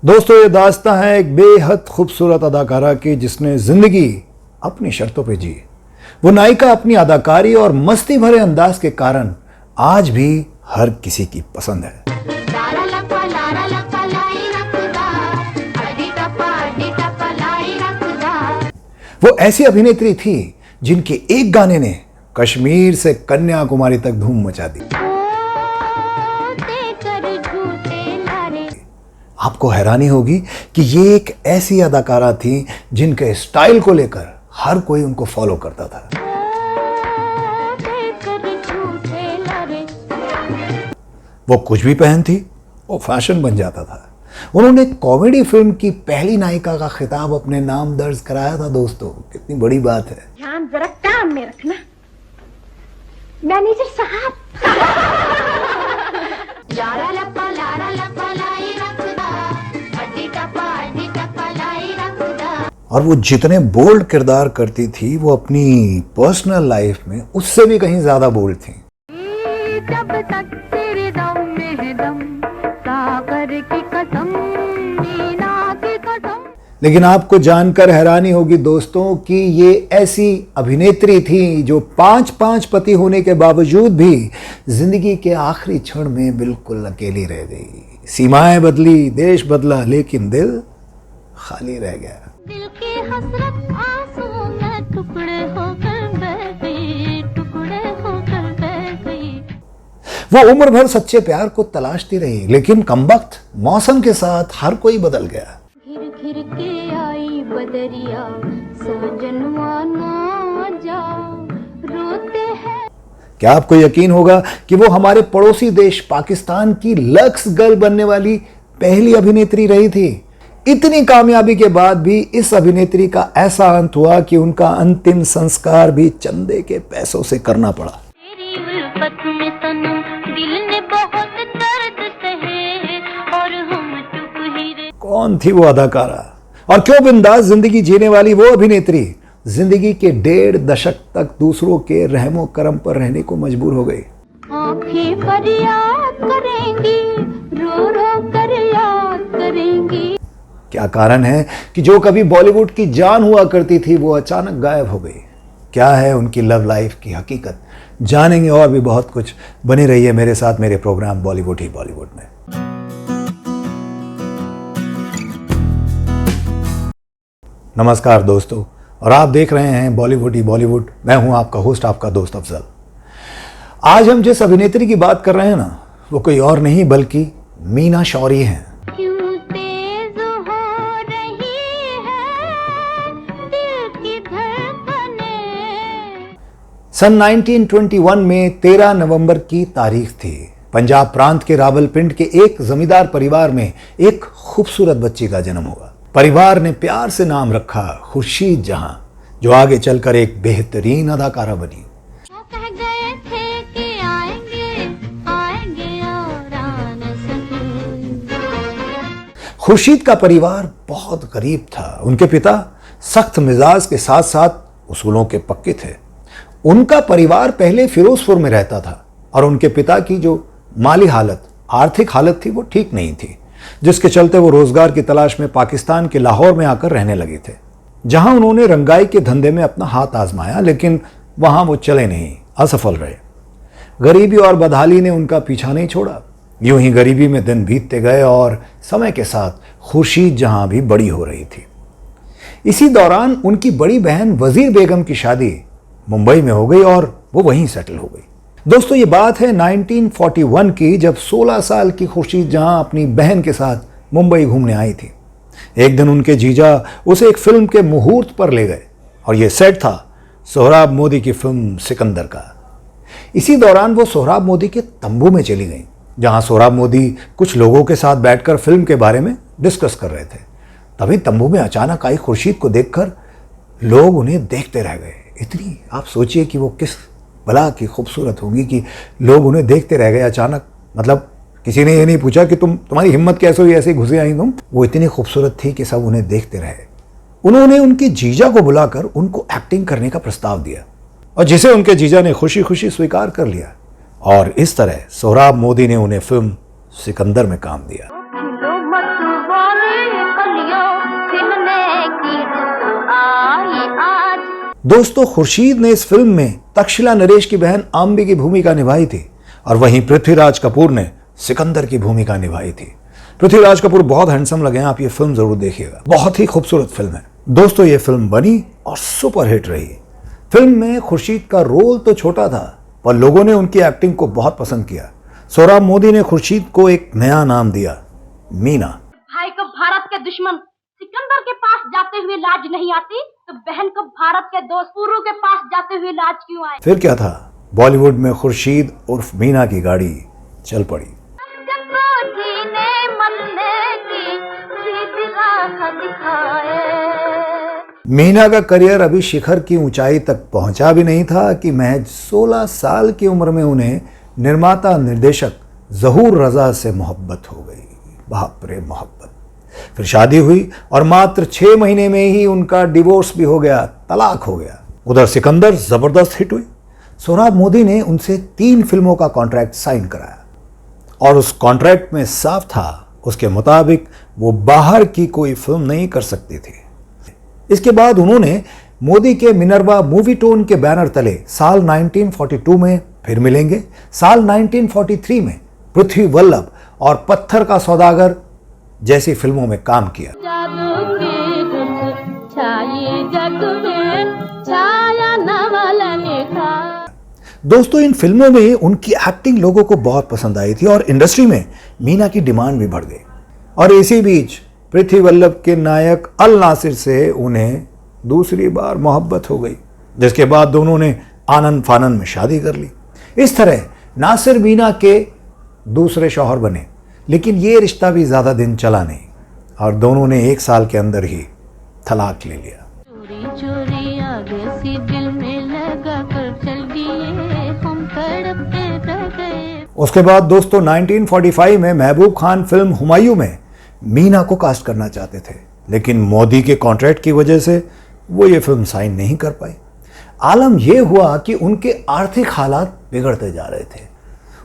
दोस्तों, ये दास्तां है एक बेहद खूबसूरत अदाकारा की जिसने जिंदगी अपनी शर्तों पे जी। वो नायिका अपनी अदाकारी और मस्ती भरे अंदाज के कारण आज भी हर किसी की पसंद है। वो ऐसी अभिनेत्री थी जिनके एक गाने ने कश्मीर से कन्याकुमारी तक धूम मचा दी। आपको हैरानी होगी कि ये एक ऐसी अदाकारा थी जिनके स्टाइल को लेकर हर कोई उनको फॉलो करता था। वो कुछ भी पहनती वो फैशन बन जाता था। उन्होंने कॉमेडी फिल्म की पहली नायिका का खिताब अपने नाम दर्ज कराया था। दोस्तों, कितनी बड़ी बात है। ध्यान जरा काम में रखना मैनेजर साहब। और वो जितने बोल्ड किरदार करती थी वो अपनी पर्सनल लाइफ में उससे भी कहीं ज्यादा बोल्ड थी। जब तक तेरे दम में है दम, सागर की कसम, मीना की कसम। लेकिन आपको जानकर हैरानी होगी दोस्तों कि ये ऐसी अभिनेत्री थी जो 5 पति होने के बावजूद भी जिंदगी के आखिरी क्षण में बिल्कुल अकेली रह गई। सीमाएं बदली, देश बदला, लेकिन दिल खाली रह गया। दिल की हसरत आंसू में टुकड़े होकर बह गई, टुकड़े होकर बह गई। वो उम्र भर सच्चे प्यार को तलाशती रही, लेकिन कमबख्त मौसम के साथ हर कोई बदल गया। घिर घिर के आई बदरिया, सजनवा ना जा, रोते हैं। क्या आपको यकीन होगा कि वो हमारे पड़ोसी देश पाकिस्तान की लक्स गर्ल बनने वाली पहली अभिनेत्री रही थी। इतनी कामयाबी के बाद भी इस अभिनेत्री का ऐसा अंत हुआ कि उनका अंतिम संस्कार भी चंदे के पैसों से करना पड़ा। तेरी उल्फत में सनम दिल ने बहुत दर्द सहे और हम चुप ही रहे। कौन थी वो अदाकारा और क्यों बिंदास जिंदगी जीने वाली वो अभिनेत्री जिंदगी के 1.5 दशक तक दूसरों के रहमो करम पर रहने को मजबूर हो गई? आंखें फरियाद करेंगी, रो रो कर याद करेंगी। क्या कारण है कि जो कभी बॉलीवुड की जान हुआ करती थी वो अचानक गायब हो गई? क्या है उनकी लव लाइफ की हकीकत? जानेंगे और भी बहुत कुछ। बने रहिए मेरे साथ मेरे प्रोग्राम बॉलीवुड ही बॉलीवुड में। नमस्कार दोस्तों, और आप देख रहे हैं बॉलीवुड ही बॉलीवुड। मैं हूं आपका होस्ट, आपका दोस्त अफजल। आज हम जिस अभिनेत्री की बात कर रहे हैं ना, वो कोई और नहीं बल्कि मीना शौरी हैं। सन 1921 में 13 नवंबर की तारीख थी। पंजाब प्रांत के रावलपिंड के एक जमींदार परिवार में एक खूबसूरत बच्ची का जन्म हुआ। परिवार ने प्यार से नाम रखा खुर्शीद जहां, जो आगे चलकर एक बेहतरीन अदाकारा बनी। वो कह गए थे कि आएंगे, आएंगे और आ न सके। खुर्शीद का परिवार बहुत गरीब था। उनके पिता सख्त मिजाज के साथ साथ उसूलों के पक्के थे। उनका परिवार पहले फिरोजपुर में रहता था और उनके पिता की जो माली हालत, आर्थिक हालत थी वो ठीक नहीं थी, जिसके चलते वो रोजगार की तलाश में पाकिस्तान के लाहौर में आकर रहने लगे थे, जहां उन्होंने रंगाई के धंधे में अपना हाथ आजमाया, लेकिन वहां वो चले नहीं, असफल रहे। गरीबी और बदहाली ने उनका पीछा नहीं छोड़ा। यूं ही गरीबी में दिन बीतते गए और समय के साथ खुर्शीद जहां भी बड़ी हो रही थी। इसी दौरान उनकी बड़ी बहन वजीर बेगम की शादी मुंबई में हो गई और वो वहीं सेटल हो गई। दोस्तों, ये बात है 1941 की, जब 16 साल की खुर्शीद जहां अपनी बहन के साथ मुंबई घूमने आई थी। एक दिन उनके जीजा उसे एक फिल्म के मुहूर्त पर ले गए और ये सेट था सोहराब मोदी की फिल्म सिकंदर का। इसी दौरान वो सोहराब मोदी के तंबू में चली गई, जहां सोहराब मोदी कुछ लोगों के साथ बैठकर फिल्म के बारे में डिस्कस कर रहे थे। तभी तंबू में अचानक आई खुर्शीद को देखकर लोग उन्हें देखते रह गए। इतनी, आप सोचिए कि वो किस भला की खूबसूरत होगी कि लोग उन्हें देखते रह गए अचानक। मतलब किसी ने ये नहीं पूछा कि तुम्हारी हिम्मत कैसे हुई, ऐसे घुसे आई तुम। वो इतनी खूबसूरत थी कि सब उन्हें देखते रहे। उन्होंने उनके जीजा को बुलाकर उनको एक्टिंग करने का प्रस्ताव दिया और जिसे उनके जीजा ने खुशी खुशी स्वीकार कर लिया। और इस तरह सोहराब मोदी ने उन्हें फिल्म सिकंदर में काम दिया। खिलो मत वाले दोस्तों, खुर्शीद ने इस फिल्म में तक्षशिला नरेश की बहन आम्बी की भूमिका निभाई थी और वहीं पृथ्वीराज कपूर ने सिकंदर की भूमिका निभाई थी। पृथ्वीराज कपूर बहुत हैंडसम लगे हैं, आप ये फिल्म जरूर देखिएगा, बहुत ही खूबसूरत फिल्म है। दोस्तों, ये फिल्म बनी और सुपरहिट रही। फिल्म में खुर्शीद का रोल तो छोटा था पर लोगों ने उनकी एक्टिंग को बहुत पसंद किया। सोहराब मोदी ने खुर्शीद को एक नया नाम दिया, मीना। भाई को भारत के दुश्मन सिकंदर के पास जाते हुए लाज नहीं आती, तो बहन को भारत के दोस्त पुरु के पास जाते हुए लाज क्यों आए? फिर क्या था, बॉलीवुड में खुर्शीद उर्फ मीना की गाड़ी चल पड़ी। मीना का करियर अभी शिखर की ऊंचाई तक पहुंचा भी नहीं था कि महज 16 साल की उम्र में उन्हें निर्माता निर्देशक ज़हूर रजा से मोहब्बत हो गई। बाप रे मोहब्बत। फिर शादी हुई और मात्र 6 महीने में ही उनका डिवोर्स भी हो गया, तलाक हो गया। उधर सिकंदर जबरदस्त हिट हुई। सोहराब मोदी ने उनसे 3 फिल्मों का कॉन्ट्रैक्ट साइन कराया और उस कॉन्ट्रैक्ट में साफ था उसके मुताबिक वो बाहर की कोई फिल्म नहीं कर सकती थी। इसके बाद उन्होंने मोदी के मिनर्वा मूवी टोन के बैनर तले साल 1942 में फिर मिलेंगे, साल 1943 में पृथ्वी वल्लभ और पत्थर का सौदागर जैसी फिल्मों में काम किया। जादू की धुन छाई जग में, छाया नवल निखा। दोस्तों, इन फिल्मों में उनकी एक्टिंग लोगों को बहुत पसंद आई थी और इंडस्ट्री में मीना की डिमांड भी बढ़ गई। और इसी बीच पृथ्वी वल्लभ के नायक अल नासिर से उन्हें दूसरी बार मोहब्बत हो गई, जिसके बाद दोनों ने आनंद फानंद में शादी कर ली। इस तरह नासिर मीना के दूसरे शौहर बने, लेकिन ये रिश्ता भी ज़्यादा दिन चला नहीं और दोनों ने 1 साल के अंदर ही तलाक ले लिया। चोरी चोरी आगे सी दिल में लगा कर चल दिए, हम तड़पते रह गए। उसके बाद दोस्तों 1945 में महबूब खान फिल्म हुमायूं में मीना को कास्ट करना चाहते थे, लेकिन मोदी के कॉन्ट्रैक्ट की वजह से वो ये फिल्म साइन नहीं कर पाई। आलम यह हुआ कि उनके आर्थिक हालात बिगड़ते जा रहे थे।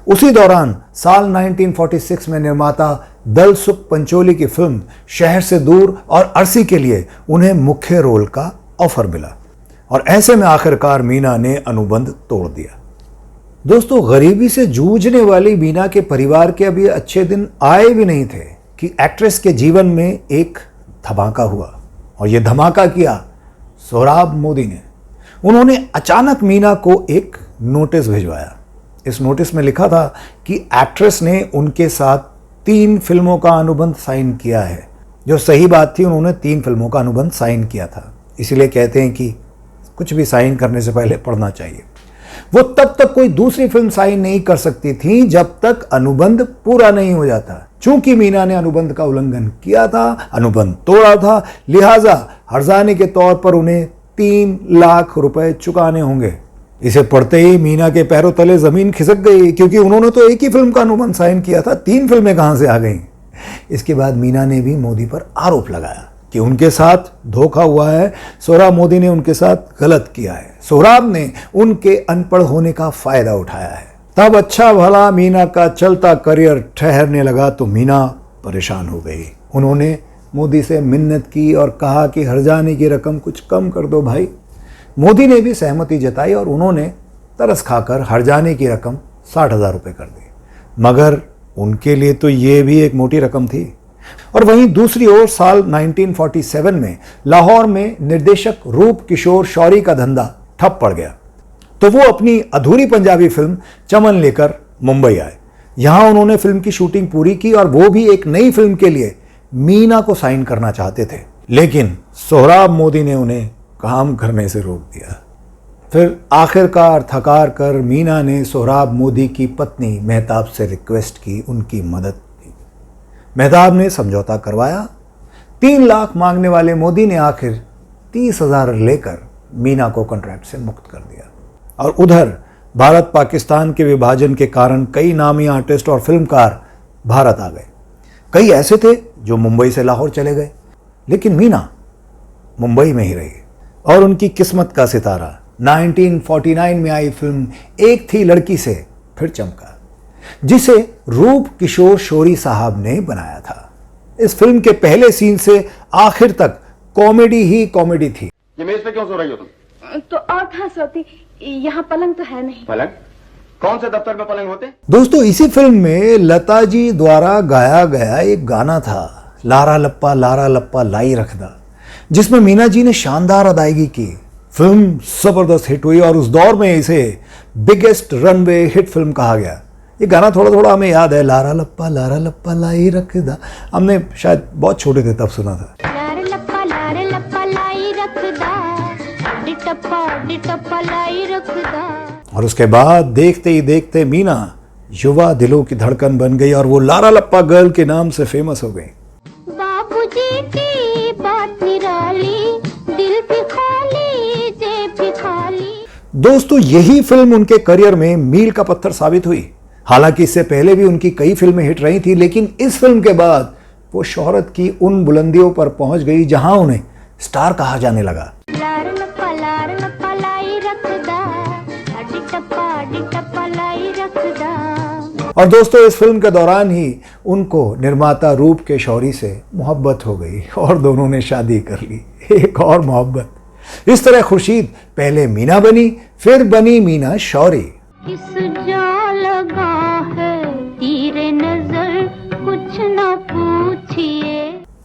उसी दौरान साल 1946 में निर्माता दल सुख पंचोली की फिल्म शहर से दूर और अरसी के लिए उन्हें मुख्य रोल का ऑफर मिला और ऐसे में आखिरकार मीना ने अनुबंध तोड़ दिया। दोस्तों, गरीबी से जूझने वाली मीना के परिवार के अभी अच्छे दिन आए भी नहीं थे कि एक्ट्रेस के जीवन में एक धमाका हुआ और यह धमाका किया सोहराब मोदी ने। उन्होंने अचानक मीना को एक नोटिस भिजवाया। इस नोटिस में लिखा था कि एक्ट्रेस ने उनके साथ 3 फिल्मों का अनुबंध साइन किया है। जो सही बात थी, उन्होंने 3 फिल्मों का अनुबंध साइन किया था। इसीलिए कहते हैं कि कुछ भी साइन करने से पहले पढ़ना चाहिए। वो तब तक कोई दूसरी फिल्म साइन नहीं कर सकती थी जब तक अनुबंध पूरा नहीं हो जाता। चूंकि मीना ने अनुबंध का उल्लंघन किया था, अनुबंध तोड़ा था, लिहाजा हर्जाने के तौर पर उन्हें 3 लाख रुपए चुकाने होंगे। इसे पढ़ते ही मीना के पैरों तले जमीन खिसक गई, क्योंकि उन्होंने तो एक ही फिल्म का अनुबंध साइन किया था, 3 फिल्में कहां से आ गई। इसके बाद मीना ने भी मोदी पर आरोप लगाया कि उनके साथ धोखा हुआ है, सोहराब मोदी ने उनके साथ गलत किया है, सोहराब ने उनके अनपढ़ होने का फायदा उठाया है। तब अच्छा भला मीना का चलता करियर ठहरने लगा तो मीना परेशान हो गई। उन्होंने मोदी से मिन्नत की और कहा कि हर्जाने की रकम कुछ कम कर दो भाई। मोदी ने भी सहमति जताई और उन्होंने तरस खाकर हर्जाने की रकम 60,000 रुपये कर दी। मगर उनके लिए तो ये भी एक मोटी रकम थी। और वहीं दूसरी ओर साल 1947 में लाहौर में निर्देशक रूप किशोर शौरी का धंधा ठप पड़ गया, तो वो अपनी अधूरी पंजाबी फिल्म चमन लेकर मुंबई आए। यहां उन्होंने फिल्म की शूटिंग पूरी की और वो भी एक नई फिल्म के लिए मीना को साइन करना चाहते थे, लेकिन सोहराब मोदी ने उन्हें काम करने से रोक दिया। फिर आखिरकार थकार कर मीना ने सोहराब मोदी की पत्नी मेहताब से रिक्वेस्ट की, उनकी मदद की। मेहताब ने समझौता करवाया। 3 लाख मांगने वाले मोदी ने आखिर 30,000 लेकर मीना को कॉन्ट्रैक्ट से मुक्त कर दिया। और उधर भारत पाकिस्तान के विभाजन के कारण कई नामी आर्टिस्ट और फिल्मकार भारत आ गए। कई ऐसे थे जो मुंबई से लाहौर चले गए, लेकिन मीना मुंबई में ही रही और उनकी किस्मत का सितारा 1949 में आई फिल्म एक थी लड़की से फिर चमका, जिसे रूप किशोर शौरी साहब ने बनाया था। इस फिल्म के पहले सीन से आखिर तक कॉमेडी ही कॉमेडी थी। ये मेज पे क्यों सो रही हो तुम? तो और कहाँ सोती? यहाँ पलंग तो है नहीं। पलंग? कौन से दफ्तर में पलंग होते? दोस्तों, इसी फिल्म में लता जी द्वारा गाया गया एक गाना था, लारा लप्पा लाई रखदा, जिसमें मीना जी ने शानदार अदायगी की। फिल्म जबरदस्त हिट हुई और उस दौर में इसे बिगेस्ट रनवे हिट फिल्म कहा गया। ये गाना थोड़ा थोड़ा हमें याद है, लारा लप्पा लाई रखदा, हमने शायद बहुत छोटे थे तब सुना था। लार लप्पा लाई रखदा, डिटप्पा लाई रखदा। और उसके बाद देखते ही देखते मीना युवा दिलों की धड़कन बन गई और वो लारा लप्पा गर्ल के नाम से फेमस हो गई। बाबूजी की बात निराली, दिल भी खाली, जेब भी खाली। दोस्तों, यही फिल्म उनके करियर में मील का पत्थर साबित हुई। हालांकि इससे पहले भी उनकी कई फिल्में हिट रही थी, लेकिन इस फिल्म के बाद वो शोहरत की उन बुलंदियों पर पहुंच गई जहां उन्हें स्टार कहा जाने लगा। लार लप्पा लाई रखदा, डिटप्पा लाई रखदा। और दोस्तों, इस फिल्म के दौरान ही उनको निर्माता रूप के शौरी से मोहब्बत हो गई और दोनों ने शादी कर ली। एक और मोहब्बत। इस तरह खुर्शीद पहले मीना बनी, फिर बनी मीना शौरी। किस जा लगा है तीरे नजर, कुछ ना पूछिए।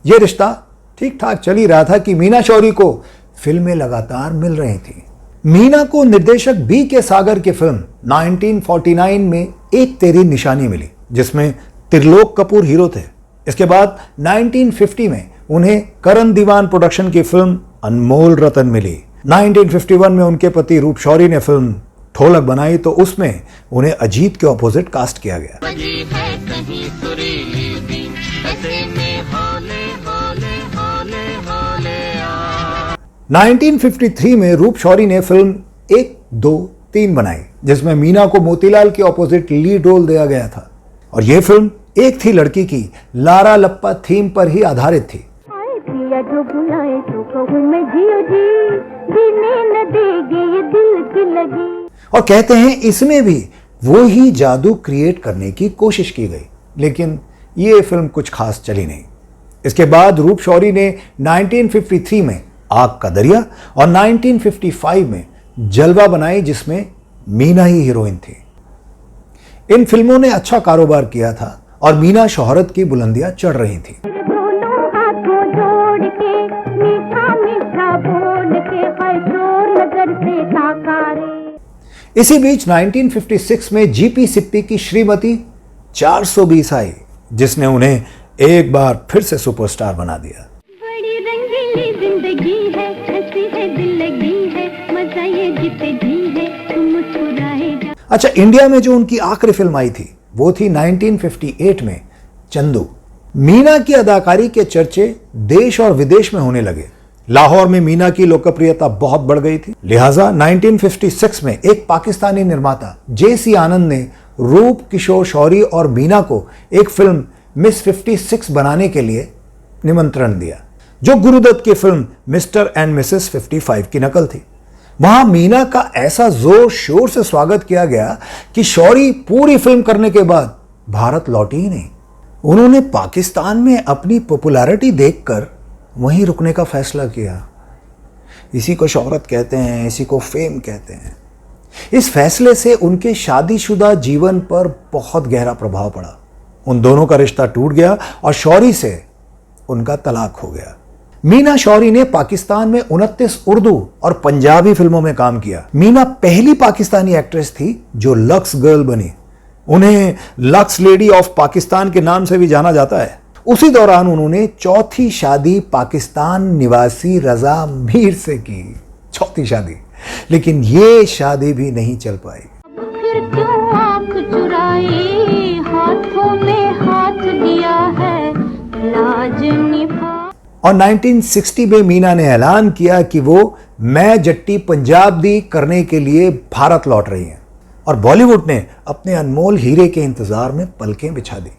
ये रिश्ता ठीक ठाक चल ही रहा था कि मीना शौरी को फिल्में लगातार मिल रही थी। मीना को निर्देशक बी के सागर की फिल्म 1949 में एक तेरी निशानी मिली, जिसमें त्रिलोक कपूर हीरो थे। इसके बाद 1950 में उन्हें करण दीवान प्रोडक्शन की फिल्म अनमोल रतन मिली। 1951 में उनके पति रूप शौरी ने फिल्म ढोलक बनाई, तो उसमें उन्हें अजीत के ऑपोजिट कास्ट किया गया। 1953 में रूप शौरी ने फिल्म 1, 2, 3 बनाई, जिसमें मीना को मोतीलाल के ऑपोजिट लीड रोल दिया गया था। और यह फिल्म एक थी लड़की की लारा लप्पा थीम पर ही आधारित थी। जो बुलाए तो कहूं मैं जियो जी, जीने न देगे ये दिल की लगी। और कहते हैं इसमें भी वो ही जादू क्रिएट करने की कोशिश की गई, लेकिन ये फिल्म कुछ खास चली नहीं। इसके बाद रूप शौरी ने 1953 में आग का दरिया और 1955 में जलवा बनाई, जिसमें मीना ही हीरोइन थी। इन फिल्मों ने अच्छा कारोबार किया था और मीना शोहरत की बुलंदियां चढ़ रही थी। दोनों हाथों जोड़ के मीठा मीठा बोल के जोर नजर से ताकारे। इसी बीच 1956 में जीपी सिप्पी की श्रीमती 420 आई, जिसने उन्हें एक बार फिर से सुपरस्टार बना दिया। बड़ी रंगीली जिंदगी है, हंसी है दिल लगी है, मजा ये जीते जी है, तुम मुस्कुराएगा। अच्छा, इंडिया में जो उनकी आखिरी फिल्म आई थी वो थी 1958 में चंदू। मीना की अदाकारी के चर्चे देश और विदेश में होने लगे। लाहौर में मीना की लोकप्रियता बहुत बढ़ गई थी, लिहाजा 1956 में एक पाकिस्तानी निर्माता जेसी आनंद ने रूप किशोर शौरी और मीना को एक फिल्म मिस 56 बनाने के लिए निमंत्रण दिया, जो गुरुदत्त की फिल्म मिस्टर एंड मिसेस 55 की नकल थी। वहां मीना का ऐसा जोर शोर से स्वागत किया गया कि शौरी पूरी फिल्म करने के बाद भारत लौटी ही नहीं। उन्होंने पाकिस्तान में अपनी पॉपुलैरिटी देखकर वहीं रुकने का फैसला किया। इसी को शोहरत कहते हैं, इसी को फेम कहते हैं। इस फैसले से उनके शादीशुदा जीवन पर बहुत गहरा प्रभाव पड़ा। उन दोनों का रिश्ता टूट गया और शौरी से उनका तलाक हो गया। मीना शौरी ने पाकिस्तान में 29 उर्दू और पंजाबी फिल्मों में काम किया। मीना पहली पाकिस्तानी एक्ट्रेस थी जो लक्स गर्ल बनी। उन्हें लक्स लेडी ऑफ पाकिस्तान के नाम से भी जाना जाता है। उसी दौरान उन्होंने चौथी शादी पाकिस्तान निवासी रजा मीर से की। चौथी शादी, लेकिन ये शादी भी नहीं चल पाई। फिर क्यों आंख चुराई, हाथों में हाथ दिया है, लाज निभा। और 1960 में मीना ने ऐलान किया कि वो मैं जट्टी पंजाब दी करने के लिए भारत लौट रही हैं और बॉलीवुड ने अपने अनमोल हीरे के इंतजार में पलकें बिछा दी।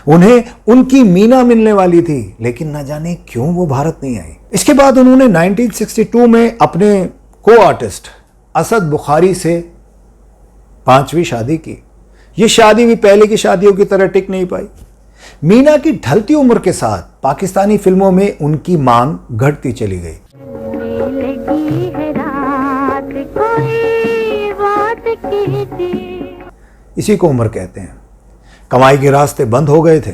उन्हें उनकी मीना मिलने वाली थी, लेकिन न जाने क्यों वो भारत नहीं आई। इसके बाद उन्होंने 1962 में अपने को आर्टिस्ट असद बुखारी से 5वीं शादी की। ये शादी भी पहले की शादियों की तरह टिक नहीं पाई। मीना की ढलती उम्र के साथ पाकिस्तानी फिल्मों में उनकी मांग घटती चली गई। इसी को उम्र कहते हैं। कमाई के रास्ते बंद हो गए थे।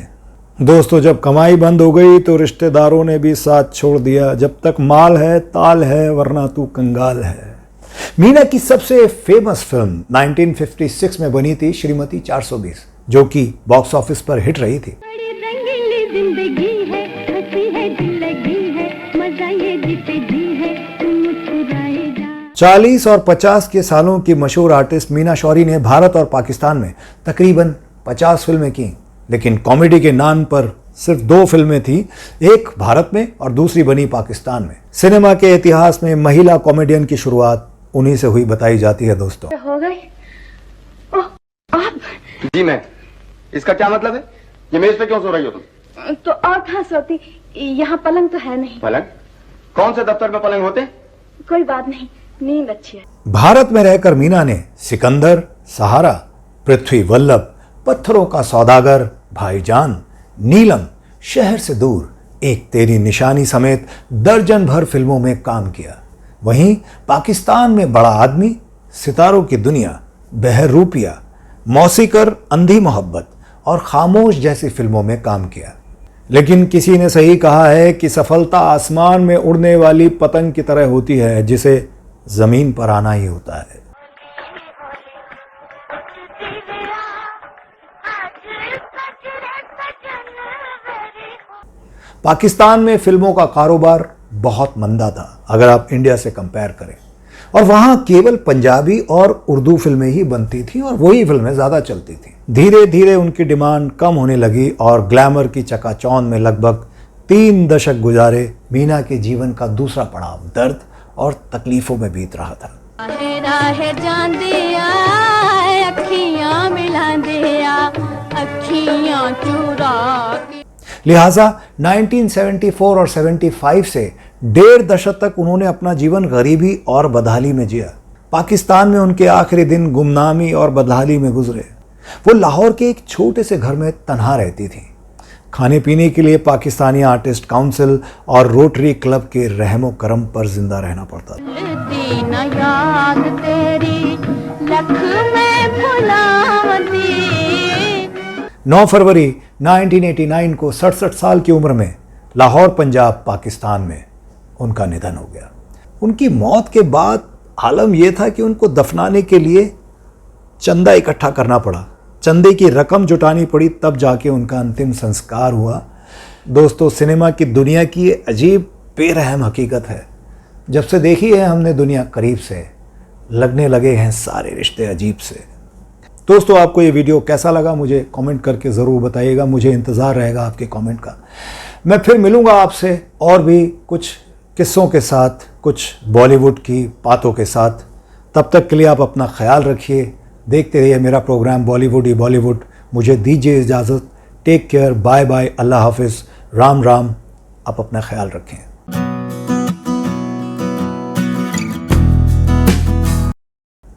दोस्तों, जब कमाई बंद हो गई तो रिश्तेदारों ने भी साथ छोड़ दिया। जब तक माल है ताल है, वरना तू कंगाल है। मीना की सबसे फेमस फिल्म 1956 में बनी थी श्रीमती 420, जो कि बॉक्स ऑफिस पर हिट रही थी। बड़ी रंगीली जिंदगी है, हंसी है दिल लगी है, मजा ये जीते जी है, तुम मुस्कुराए जा। 40 और 50 के सालों की मशहूर आर्टिस्ट मीना शौरी ने भारत और पाकिस्तान में तकरीबन 50 फिल्में की, लेकिन कॉमेडी के नाम पर सिर्फ 2 फिल्में थी, एक भारत में और दूसरी बनी पाकिस्तान में। सिनेमा के इतिहास में महिला कॉमेडियन की शुरुआत उन्हीं से हुई बताई जाती है। दोस्तों, हो गए? ओह, आप? जी मैं। इसका क्या मतलब है? ये मेज पे क्यों सो रही हो तुम? तो और कहाँ सोती? यहाँ पलंग तो है नहीं। पलंग? कौन से दफ्तर में पलंग होते? कोई बात नहीं, नींद अच्छी है। भारत में रहकर मीना ने सिकंदर, सहारा, पृथ्वी वल्लभ, पत्थरों का सौदागर, भाईजान, नीलम, शहर से दूर, एक तेरी निशानी समेत दर्जन भर फिल्मों में काम किया। वहीं पाकिस्तान में बड़ा आदमी, सितारों की दुनिया, बहरूपिया, मौसीकर, अंधी मोहब्बत और खामोश जैसी फिल्मों में काम किया। लेकिन किसी ने सही कहा है कि सफलता आसमान में उड़ने वाली पतंग की तरह होती है, जिसे जमीन पर आना ही होता है। पाकिस्तान में फिल्मों का कारोबार बहुत मंदा था अगर आप इंडिया से कंपेयर करें, और वहां केवल पंजाबी और उर्दू फिल्में ही बनती थी और वही फिल्में ज़्यादा चलती थी। धीरे धीरे उनकी डिमांड कम होने लगी और ग्लैमर की चकाचौंध में लगभग 3 दशक गुजारे मीना के जीवन का दूसरा पड़ाव दर्द और तकलीफों में बीत रहा था। लिहाजा 1974 और 75 से 1.5 दशक तक उन्होंने अपना जीवन गरीबी और बदहाली में जिया। पाकिस्तान में उनके आखिरी दिन गुमनामी और बदहाली में गुजरे। वो लाहौर के एक छोटे से घर में तन्हा रहती थी। खाने पीने के लिए पाकिस्तानी आर्टिस्ट काउंसिल और रोटरी क्लब के रहमो करम पर जिंदा रहना पड़ता था। 9 फरवरी 1989 को 67 साल की उम्र में लाहौर, पंजाब, पाकिस्तान में उनका निधन हो गया। उनकी मौत के बाद आलम यह था कि उनको दफनाने के लिए चंदा इकट्ठा करना पड़ा, चंदे की रकम जुटानी पड़ी, तब जाके उनका अंतिम संस्कार हुआ। दोस्तों, सिनेमा की दुनिया की ये अजीब बेरहम हकीकत है। जब से देखी है हमने दुनिया करीब से, लगने लगे हैं सारे रिश्ते अजीब से। दोस्तों, आपको ये वीडियो कैसा लगा मुझे कमेंट करके ज़रूर बताइएगा। मुझे इंतज़ार रहेगा आपके कमेंट का। मैं फिर मिलूँगा आपसे और भी कुछ किस्सों के साथ, कुछ बॉलीवुड की बातों के साथ। तब तक के लिए आप अपना ख्याल रखिए, देखते रहिए मेरा प्रोग्राम बॉलीवुड ही बॉलीवुड। मुझे दीजिए इजाज़त। टेक केयर, बाय बाय, अल्लाह हाफिज़, राम राम। आप अपना ख्याल रखें।